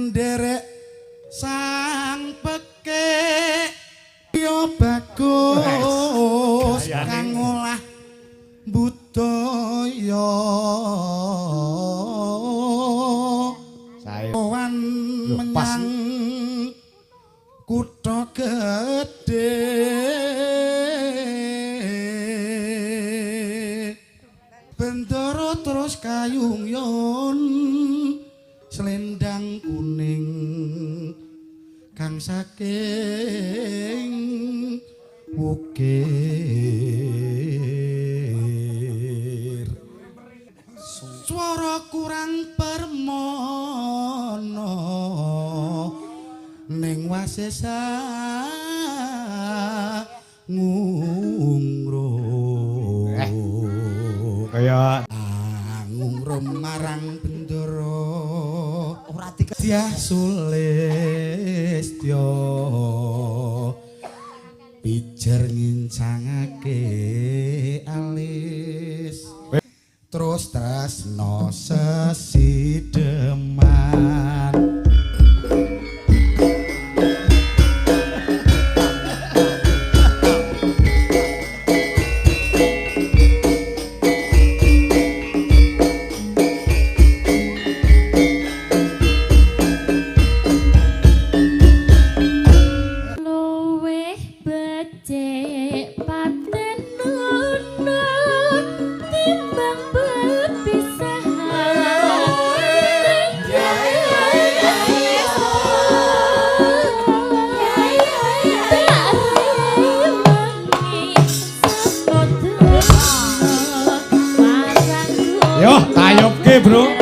nderek sang pekek yo bagus kang olah budaya saewan menyang kutha gedhe bendara terus kayungyon selendang kuning kang saking wukir swara kurang permono ning wasesa ngungro kaya ngungro marang bendara ora Dyah Sulistya pijer ngincangake alis terus tresno sesideman bro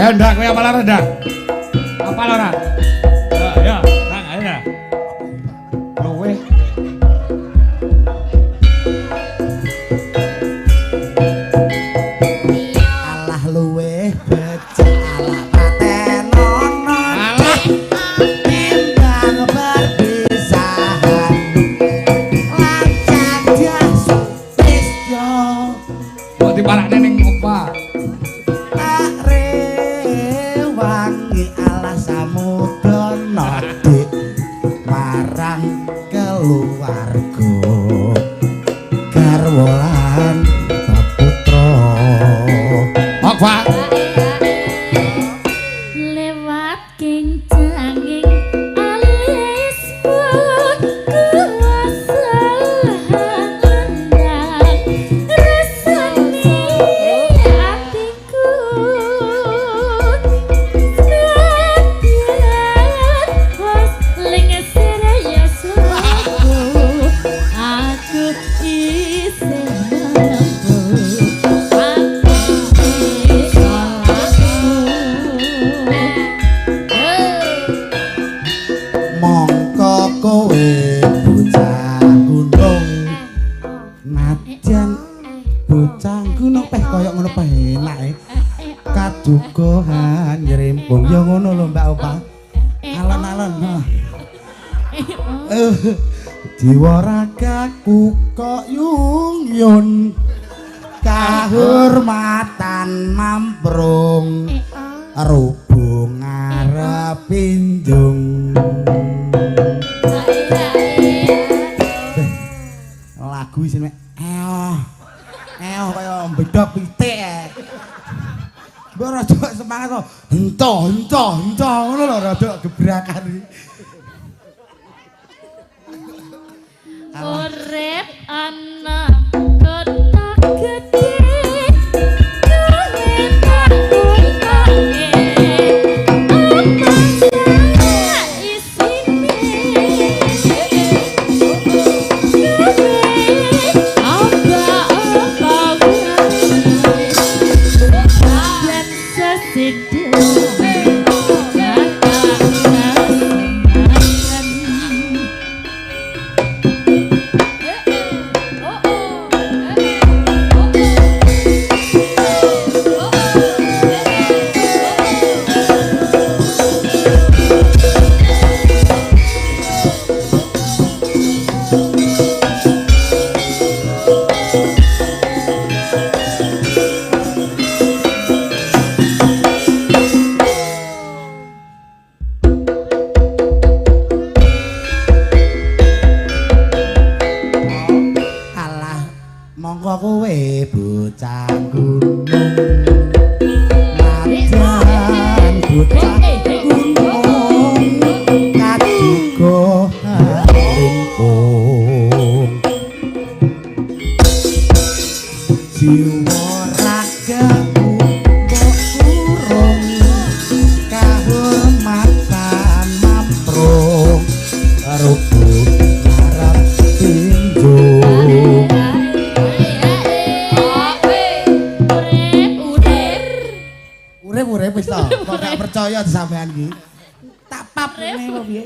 ndak kowe apa lara ndak? Apa lara? Ya, nang ayo ndak. Luwe. Alah luwe becik alah patenono. Alah timbang berpisahan. Lancang Dyah Sulistya. Kok diparakne ning opa? Keluarga garwalan baputra Pak lewat kincanging alismu Wong ya ngono lho Mbak Opa. Alon-alon. Jiwa ragaku kok yung-yun kahormatan mamprung rubung arep pinjung. Lagu isin mek eoh kaya bedok pitik. Mbok rada semangat to. Hento ngono lho rada gebrakan iki. Urip ana kota gedhe duwe tak-take apa saya isine apa-apa dan sesidih sampean iki tak pap ngene kok piye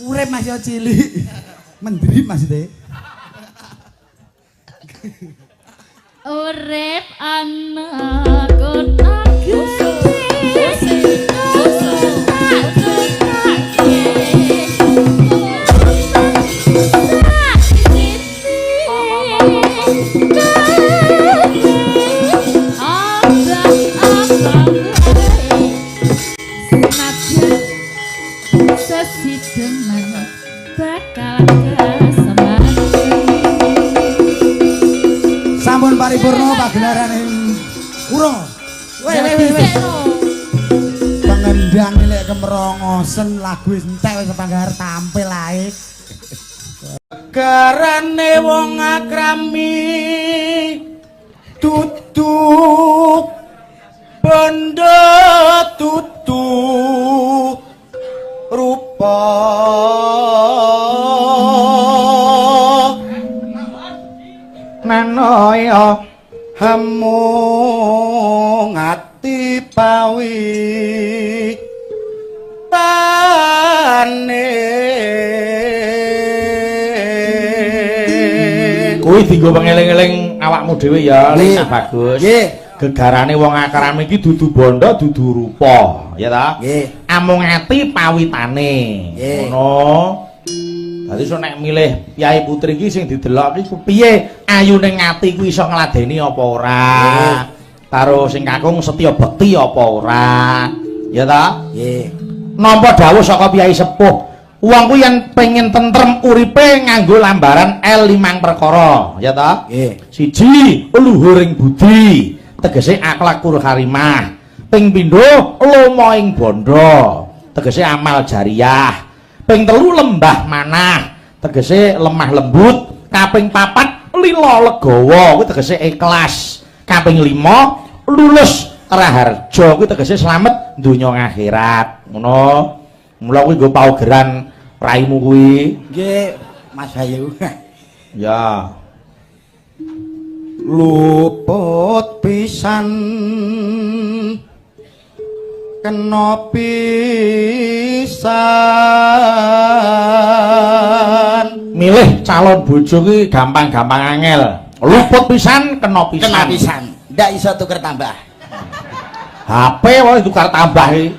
urip Mas yo cilik mendrit maksudnya urip ana kota gedhe sampun paripurna pagelaran ing Kuro. Wis. Pengendang lek kemrongosen lagu wis entek wis panggar tampil ae. Garane wong akrami tutuk bondo tutu rupa nanoya hamu ngati pawi tane kuwi dienggo pengeling-eling awakmu dhewe ya Lek bagus nggih gegarane wong akrami iki dudu bondo dudu rupa ya ta nggih amung ati pawitane ngono dadi sok nek milih Yai Putri iki sing didelok iki piye ayune ngati kuwi iso ngladeni apa ora karo sing kakung setya bekti apa ora ya ta nggih nampa dawuh saka piyai sepuh wong kuwi yen pengen tentrem uripe nganggo lambaran L5 perkara ya ta nggih siji luhuring budi tegese akhlak tur harimah ping pindho lomo ing bondo tegese amal jariyah ping telu lembah manah tegese lemah lembut kaping papat lila legawa kuwi tegese ikhlas kaping 5 lulus raharja kuwi tegese slamet donya akhirat ngono mula kuwi nggo paugeran raimu kuwi nggih Mas Bayu ya luput pisan kena pisan milih calon bojo ki gampang-gampang angel luput pisan kena pisan ndak iso tuker tambah HP wae tukar tambah iki.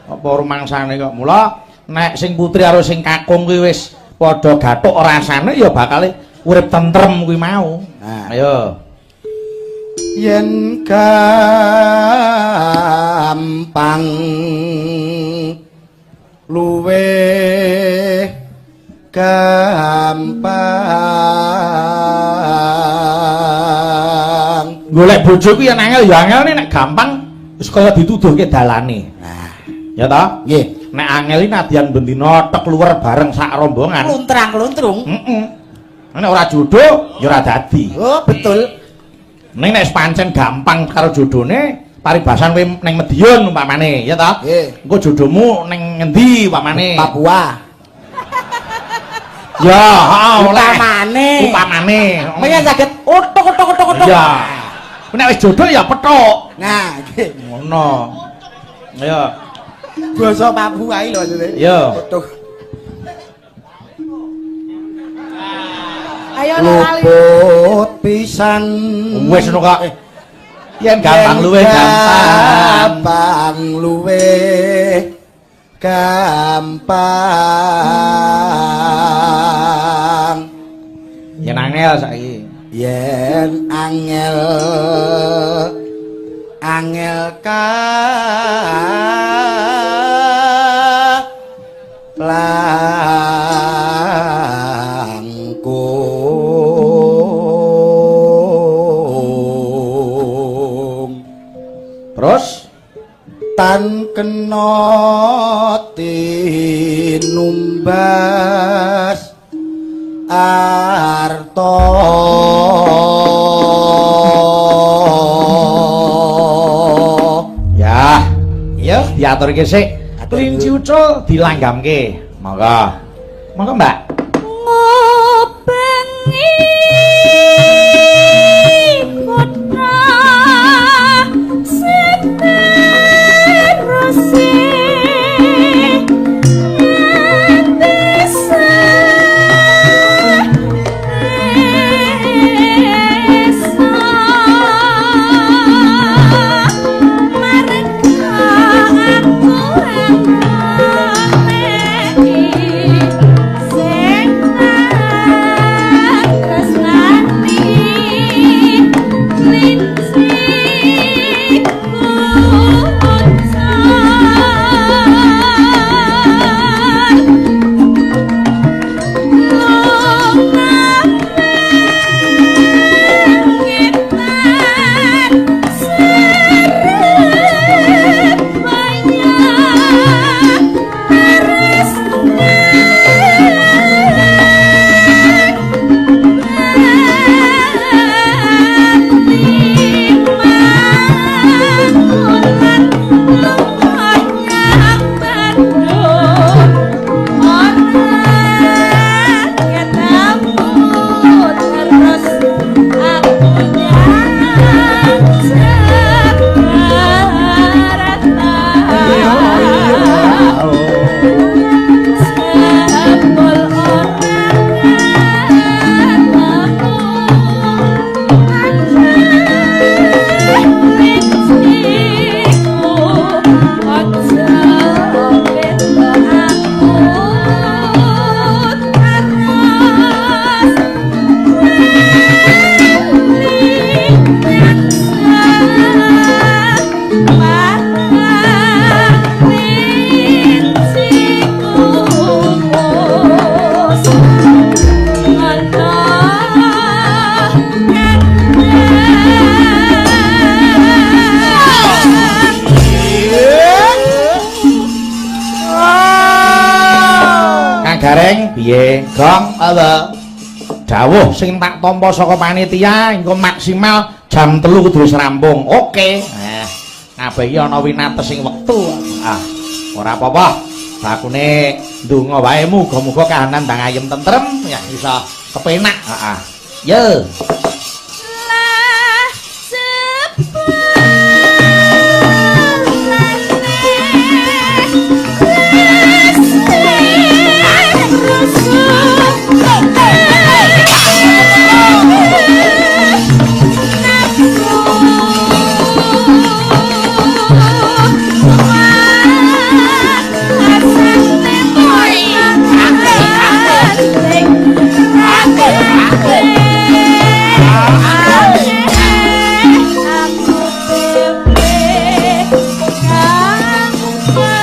Apa rumangsane kok. Mula nek sing putri karo sing kakung kuwi wis padha gathuk rasane ya bakal urip tentrem kuwi mau. Nah, ayo. Yen gampang luwe gampang golek bojo kuwi yen angel ya angel nek gampang wis kaya dituduhke dalane. Nah, ya ta? Nggih. Nek angel iki nadyan bendina tek luwer bareng sak rombongan. Luntrang-luntrung. Heeh. Nek ora jodoh ya ora dadi. Oh, betul. Ning nek pancen gampang karo jodhone, paribasan kowe ning Madiun umpamane, ya ta? Nggih. Engko jodohmu ning ngendi umpamane? Papua. Ya, heeh, Umpamane. Mengko saged utuk. Ya. Nek wis jodoh ya petuk. Nah, nggih. Ngono. Ayo. Basa Papua iki lho maksudnya. Yo. Utuk. Ayo luput pisan Wis ngono kok. Yen gampang luwe gampang luwe gampang yen angel saiki. Yen angel ka Terus tan kena tinumbas arta ya iya diaturke sik kelinci ucul dilanggamke monggo Mbak ngobengi kota Gareng piye? Gong apa? Dawuh sing tak tampa saka panitia engko maksimal jam 3 kudu wis rampung. Oke. Kabeh iki ana winatesing wektu. Ora apa-apa. Bakune ndonga wae muga-muga kahanan ndang ayem tentrem ya bisa kepenak. Yo. Saya